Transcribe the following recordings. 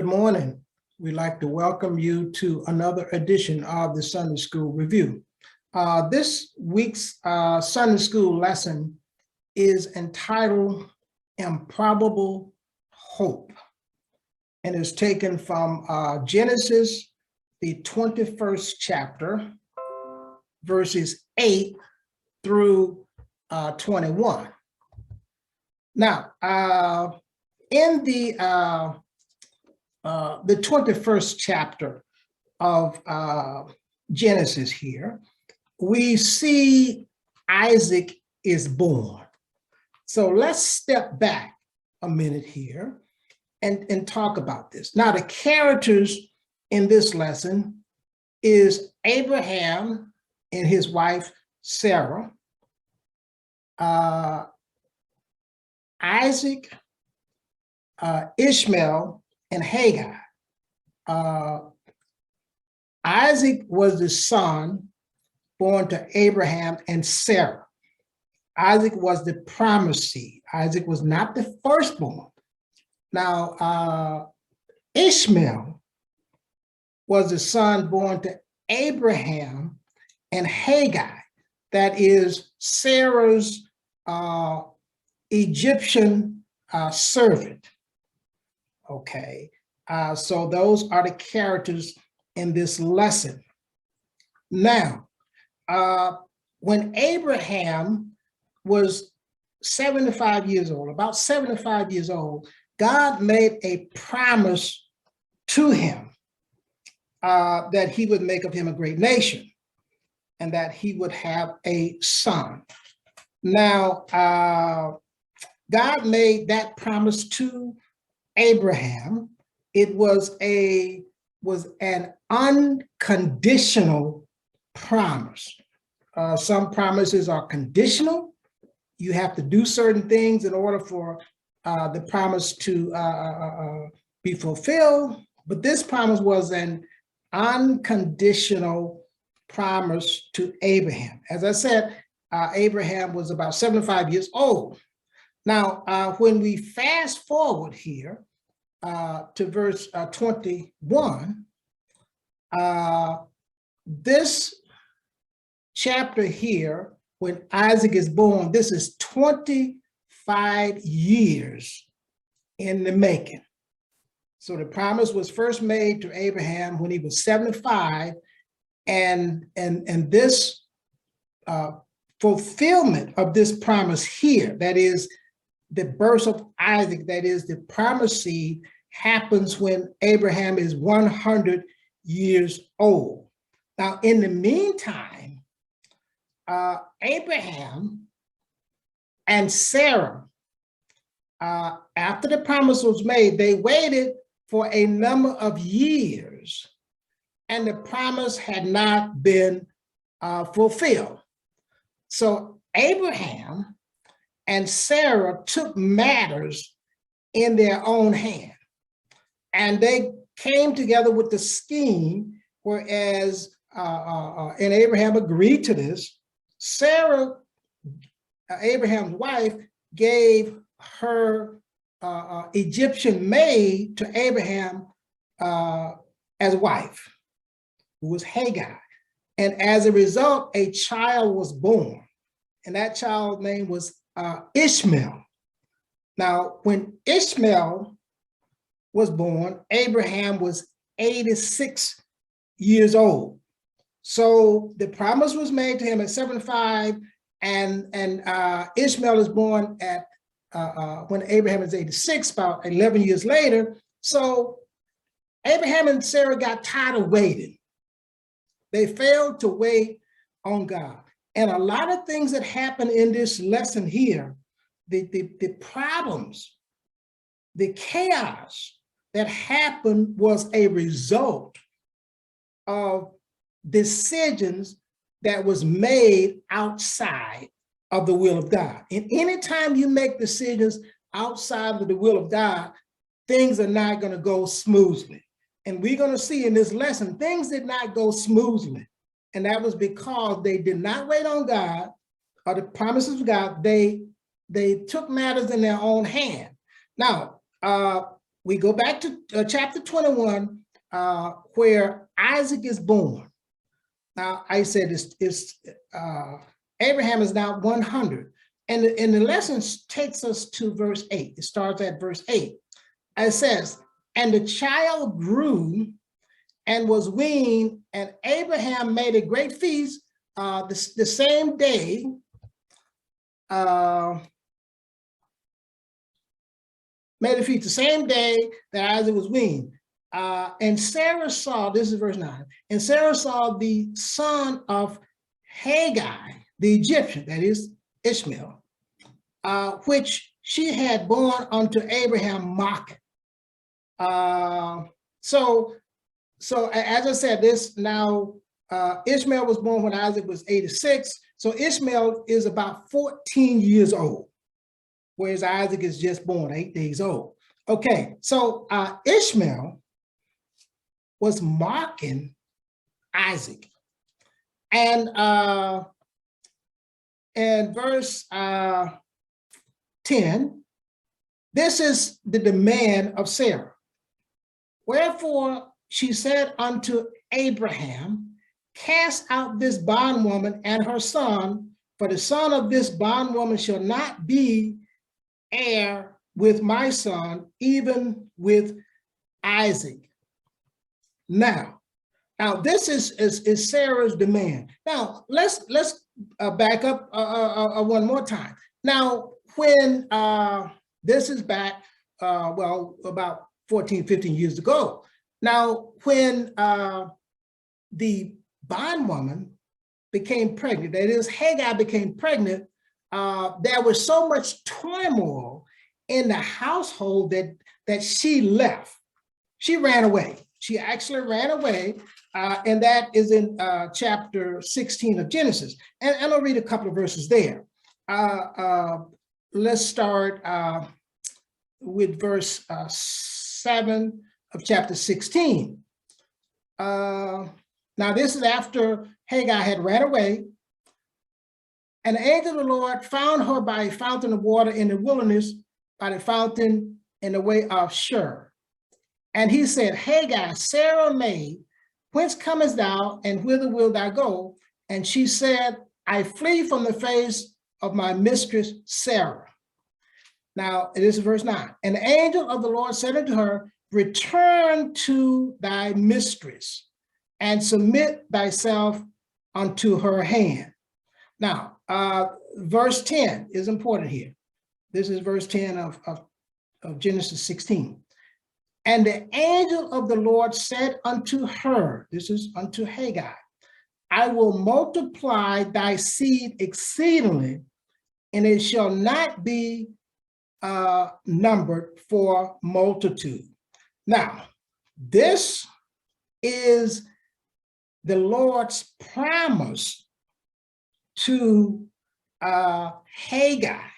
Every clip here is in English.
morning. We'd like to welcome you to another edition of the Sunday School Review. This week's Sunday School lesson is entitled Improbable Hope, and is taken from Genesis, the 21st chapter, verses 8 through 21. Now, in the 21st chapter of Genesis here, we see Isaac is born. So let's step back a minute here and talk about this. Now, the characters in this lesson is Abraham and his wife, Sarah, Isaac, Ishmael, and Hagar. Isaac was the son born to Abraham and Sarah. Isaac was the promised seed. Isaac was not the firstborn. Now, Ishmael was the son born to Abraham and Hagar. That is Sarah's Egyptian servant. Okay, so those are the characters in this lesson. Now, when Abraham was 75 years old, about 75 years old, God made a promise to him that he would make of him a great nation and that he would have a son. Now, God made that promise to Abraham. It was an unconditional promise. Some promises are conditional. You have to do certain things in order for the promise to be fulfilled. But this promise was an unconditional promise to Abraham. As I said, Abraham was about 75 years old. Now, when we fast forward here to verse 21, this chapter here, when Isaac is born, this is 25 years in the making. So the promise was first made to Abraham when he was 75, and this fulfillment of this promise here, that is the birth of Isaac, that is the promised seed, happens when Abraham is 100 years old. Now, in the meantime, Abraham and Sarah, after the promise was made, they waited for a number of years, and the promise had not been fulfilled. So Abraham and Sarah took matters in their own hand, and they came together with the scheme, whereas and Abraham agreed to this. Sarah, Abraham's wife, gave her Egyptian maid to Abraham as a wife, who was Hagar. And as a result, a child was born, and that child's name was Ishmael. Now, when Ishmael was born, Abraham was 86 years old. So the promise was made to him at 75, and Ishmael is born at when Abraham is 86, about 11 years later. So Abraham and Sarah got tired of waiting. They failed to wait on God. And a lot of things that happen in this lesson here, the problems, the chaos that happened was a result of decisions that was made outside of the will of God. And anytime you make decisions outside of the will of God, things are not going to go smoothly. And we're going to see in this lesson, things did not go smoothly. And that was because they did not wait on God or the promises of God. They took matters in their own hand. Now, we go back to chapter 21, where Isaac is born. Now, I said Abraham is now 100. And the lesson takes us to verse 8. It starts at verse 8. It says, and the child grew and was weaned, and Abraham made a great feast the same day. Made a feast the same day that Isaac was weaned. And Sarah saw, this is verse 9, and Sarah saw the son of Haggai, the Egyptian, that is Ishmael, which she had born unto Abraham mocking. So as I said, this now, Ishmael was born when Isaac was 86. So Ishmael is about 14 years old, whereas Isaac is just born 8 days old. Okay, so Ishmael was mocking Isaac. And in verse 10, this is the demand of Sarah. Wherefore she said unto Abraham, cast out this bondwoman and her son, for the son of this bondwoman shall not be heir with my son, even with Isaac. Now this is Sarah's demand. Now let's back up one more time. Now when this is back well, about 14, 15 years ago. Now when the bondwoman became pregnant, that is Hagar became pregnant, there was so much turmoil in the household that she left. She ran away. She actually ran away, and that is in chapter 16 of Genesis. And I'll read a couple of verses there. Let's start with verse 7 of chapter 16. Now this is after Hagar had ran away. And the angel of the Lord found her by a fountain of water in the wilderness, by the fountain in the way of Shur. And he said, Hagar, Sarah maid, whence comest thou, and whither wilt thou go? And she said, I flee from the face of my mistress Sarah. Now, this is verse 9. And the angel of the Lord said unto her, return to thy mistress, and submit thyself unto her hand. Now, verse 10 is important here. This is verse 10 of Genesis 16. And the angel of the Lord said unto her, this is unto Hagar, I will multiply thy seed exceedingly, and it shall not be numbered for multitude. Now, this is the Lord's promise to Hagar.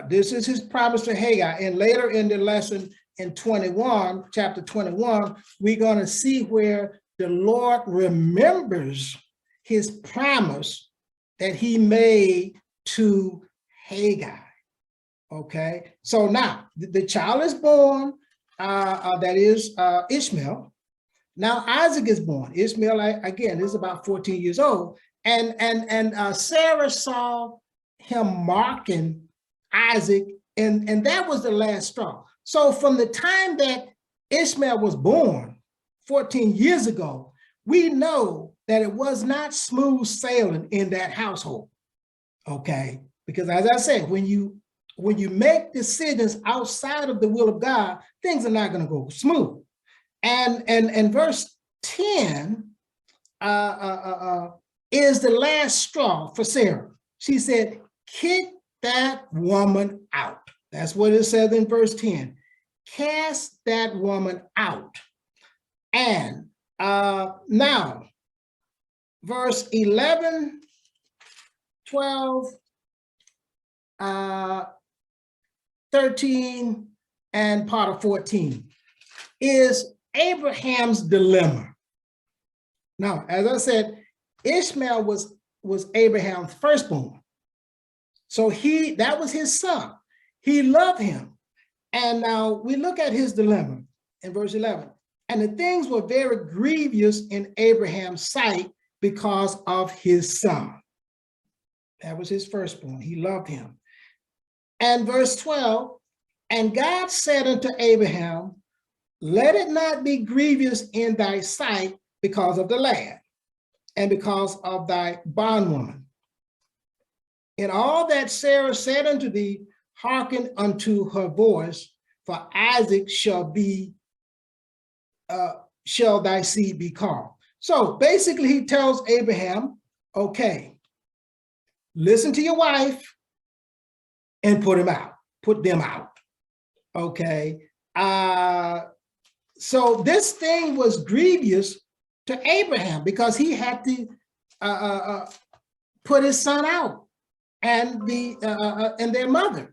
This is his promise to Hagar. And later in the lesson in 21, chapter 21, we're going to see where the Lord remembers his promise that he made to Hagar. Okay, so now the child is born, that is Ishmael. Now Isaac is born. Ishmael, again, is about 14 years old. And Sarah saw him mocking Isaac, and that was the last straw. So from the time that Ishmael was born 14 years ago, we know that it was not smooth sailing in that household, okay? Because as I said, when you make decisions outside of the will of God, things are not going to go smooth. And verse 10 is the last straw for Sarah. She said, kick that woman out. That's what it says in verse 10. Cast that woman out. And now, verse 11, 12, 13, and part of 14 is Abraham's dilemma. Now, as I said, Ishmael was Abraham's firstborn. So that was his son. He loved him. And now we look at his dilemma in verse 11. And the things were very grievous in Abraham's sight because of his son. That was his firstborn. He loved him. And verse 12, and God said unto Abraham, let it not be grievous in thy sight because of the lad and because of thy bondwoman. In all that Sarah said unto thee, hearken unto her voice, for Isaac shall thy seed be called. So basically he tells Abraham, okay, listen to your wife and put them out. Okay. So this thing was grievous to Abraham because he had to put his son out and their mother.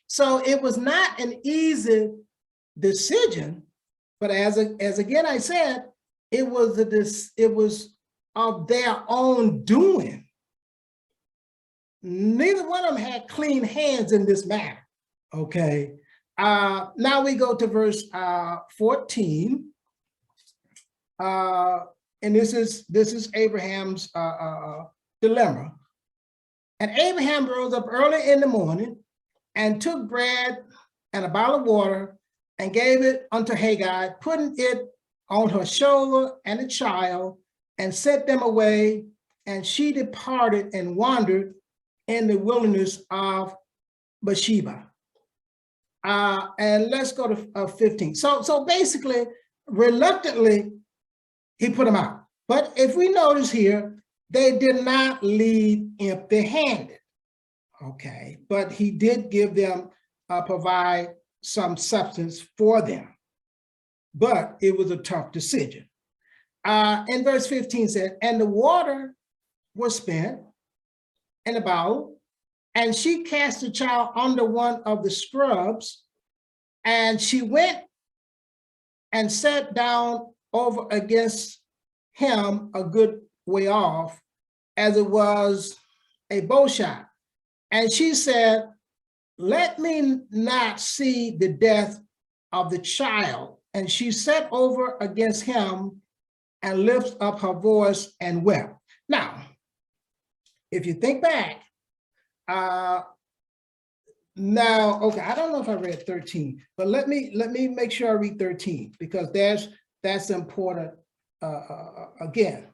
So it was not an easy decision, but as again I said, it was of their own doing. Neither one of them had clean hands in this matter. Okay. Now we go to verse 14. And this is Abraham's dilemma. And Abraham rose up early in the morning and took bread and a bottle of water and gave it unto Hagar, putting it on her shoulder and the child, and sent them away. And she departed and wandered in the wilderness of Beersheba. And let's go to 15. So basically, reluctantly, he put them out. But if we notice here, they did not leave empty-handed. Okay, but he did give them, provide some substance for them. But it was a tough decision. And verse 15 said, and the water was spent in a bowl, and she cast the child under one of the scrubs, and she went and sat down over against him a good way off, as it was a bow shot. And she said, let me not see the death of the child. And she sat over against him and lifted up her voice and wept. Now, if you think back, now, okay, I don't know if I read 13, but let me make sure I read 13, because that's important again.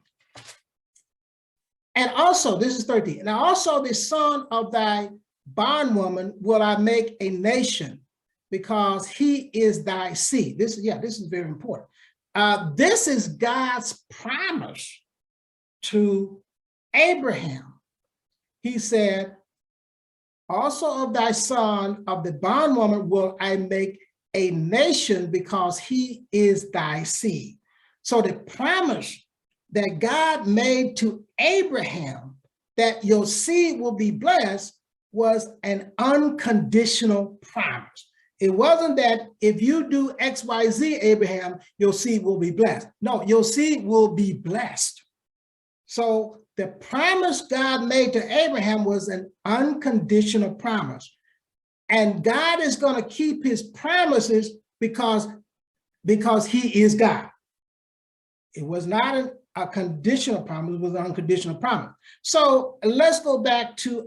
And also, this is 13, and also the son of thy bondwoman will I make a nation, because he is thy seed. This is very important. This is God's promise to Abraham. He said, also of thy son, of the bondwoman, will I make a nation, because he is thy seed. So the promise that God made to Abraham, that your seed will be blessed, was an unconditional promise. It wasn't that if you do X, Y, Z, Abraham, your seed will be blessed. No, your seed will be blessed. So the promise God made to Abraham was an unconditional promise. And God is going to keep his promises because he is God. It was not a conditional promise, it was an unconditional promise. So let's go back to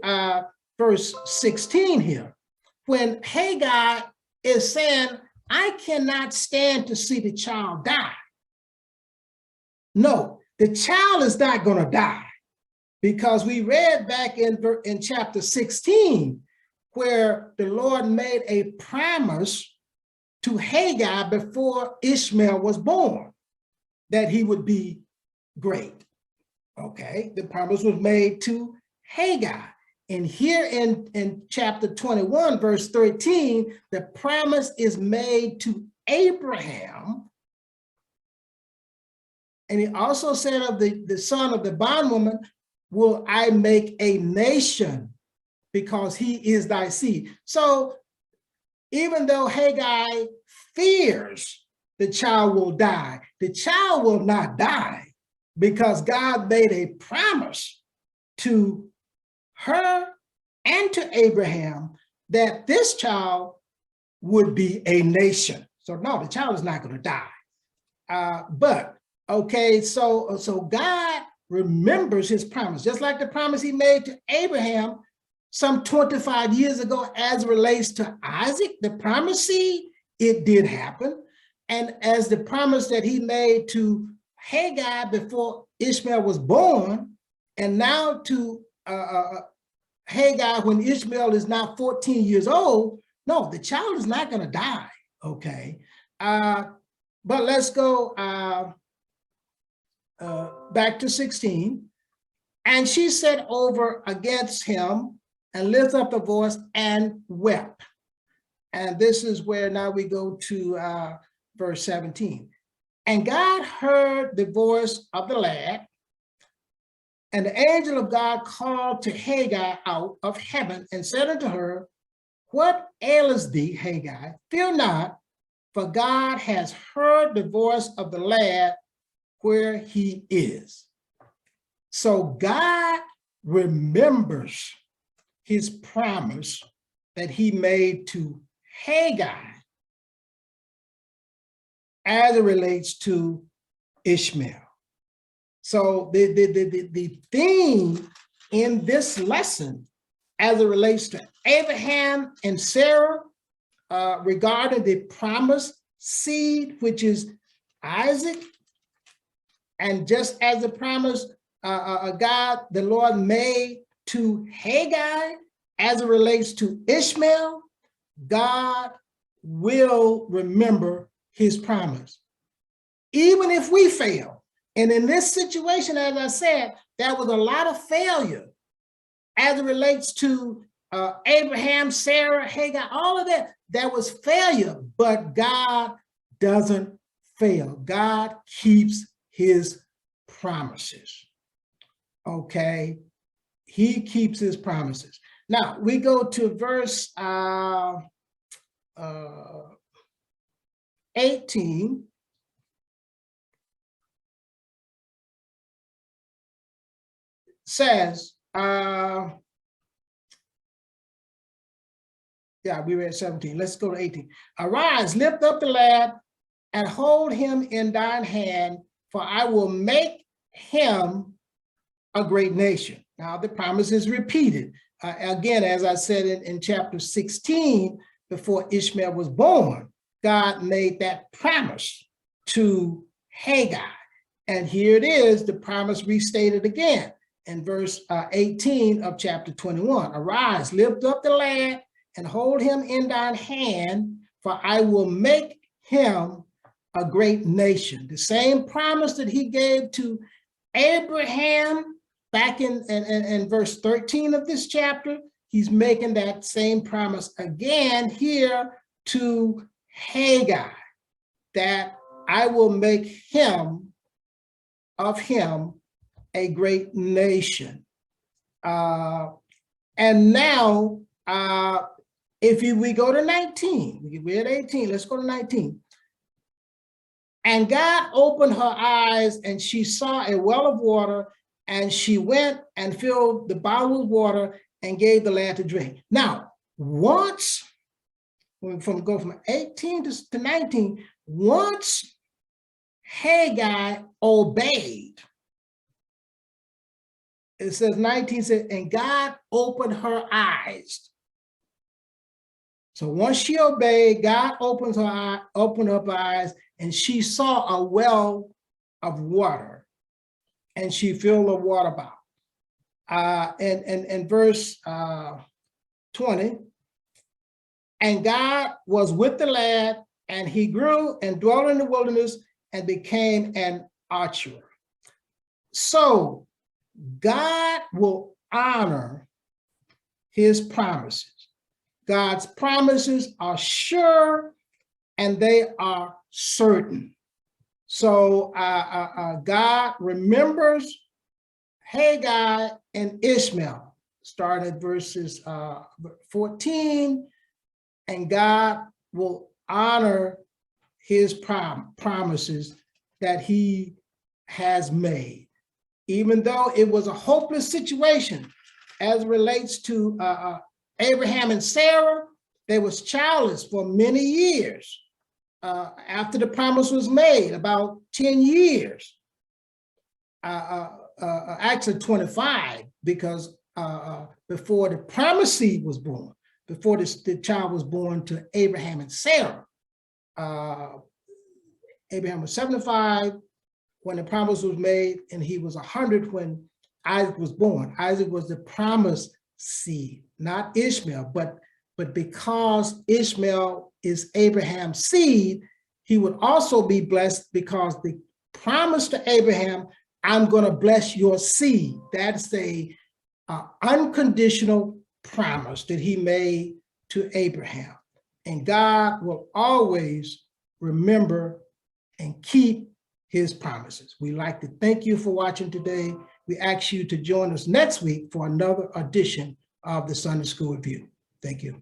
verse 16 here. When Hagar is saying, I cannot stand to see the child die. No, the child is not going to die, because we read back in chapter 16, where the Lord made a promise to Hagar before Ishmael was born, that he would be great. Okay, the promise was made to Hagar. And here in chapter 21, verse 13, the promise is made to Abraham. And he also said of the son of the bondwoman, will I make a nation, because he is thy seed. So even though Hagar fears the child will die, the child will not die, because God made a promise to her and to Abraham that this child would be a nation. So no, the child is not going to die. But okay, so God remembers his promise, just like the promise he made to Abraham some 25 years ago as it relates to Isaac, the promised seed, it did happen. And as the promise that he made to Hagar before Ishmael was born, and now to Hagar when Ishmael is now 14 years old, no, the child is not going to die, okay? But let's go back to 16. And she said over against him and lifted up the voice and wept. And this is where now we go to verse 17. And God heard the voice of the lad, and the angel of God called to Hagar out of heaven and said unto her, what aileth thee, Hagar? Fear not, for God has heard the voice of the lad where he is. So God remembers his promise that he made to Hagar as it relates to Ishmael. So the theme in this lesson as it relates to Abraham and Sarah regarding the promised seed, which is Isaac, and just as the promise God, the Lord made to Hagar as it relates to Ishmael, God will remember his promise. Even if we fail. And in this situation, as I said, there was a lot of failure as it relates to Abraham, Sarah, Hagar, all of that. There was failure, but God doesn't fail. God keeps his promises. Okay, he keeps his promises. Now we go to verse 18. Says, yeah, we read 17. Let's go to 18. Arise, lift up the lad and hold him in thine hand, for I will make him a great nation. Now the promise is repeated. Again, as I said in chapter 16, before Ishmael was born, God made that promise to Hagar. And here it is, the promise restated again in verse 18 of chapter 21. Arise, lift up the lad and hold him in thine hand, for I will make him a great nation. The same promise that he gave to Abraham back in verse 13 of this chapter, he's making that same promise again here to Hagar, that I will make him, of him, a great nation. And now, if we go to 19, we're at 18, let's go to 19. And God opened her eyes, and she saw a well of water, and she went and filled the bowl with water and gave the lad to drink. Now, once, go from 18 to 19, once Hagar obeyed, it says 19 says, and God opened her eyes. So once she obeyed, God opened up her eyes, and she saw a well of water, and she filled the water bowl. And verse 20, and God was with the lad, and he grew and dwelt in the wilderness and became an archer. So God will honor his promises. God's promises are sure and they are certain. So God remembers Hagar and Ishmael, starting at verses 14, and God will honor his promises that he has made. Even though it was a hopeless situation as it relates to Abraham and Sarah, They was childless for many years. After the promise was made, about 10 years, actually 25, because before the promised seed was born, before the child was born to Abraham and Sarah. Abraham was 75 when the promise was made, and he was 100 when Isaac was born. Isaac was the promised seed, not Ishmael, but because Ishmael is Abraham's seed, he would also be blessed, because the promise to Abraham, I'm going to bless your seed. That's a unconditional promise that he made to Abraham. And God will always remember and keep his promises. We'd like to thank you for watching today. We ask you to join us next week for another edition of the Sunday School Review. Thank you.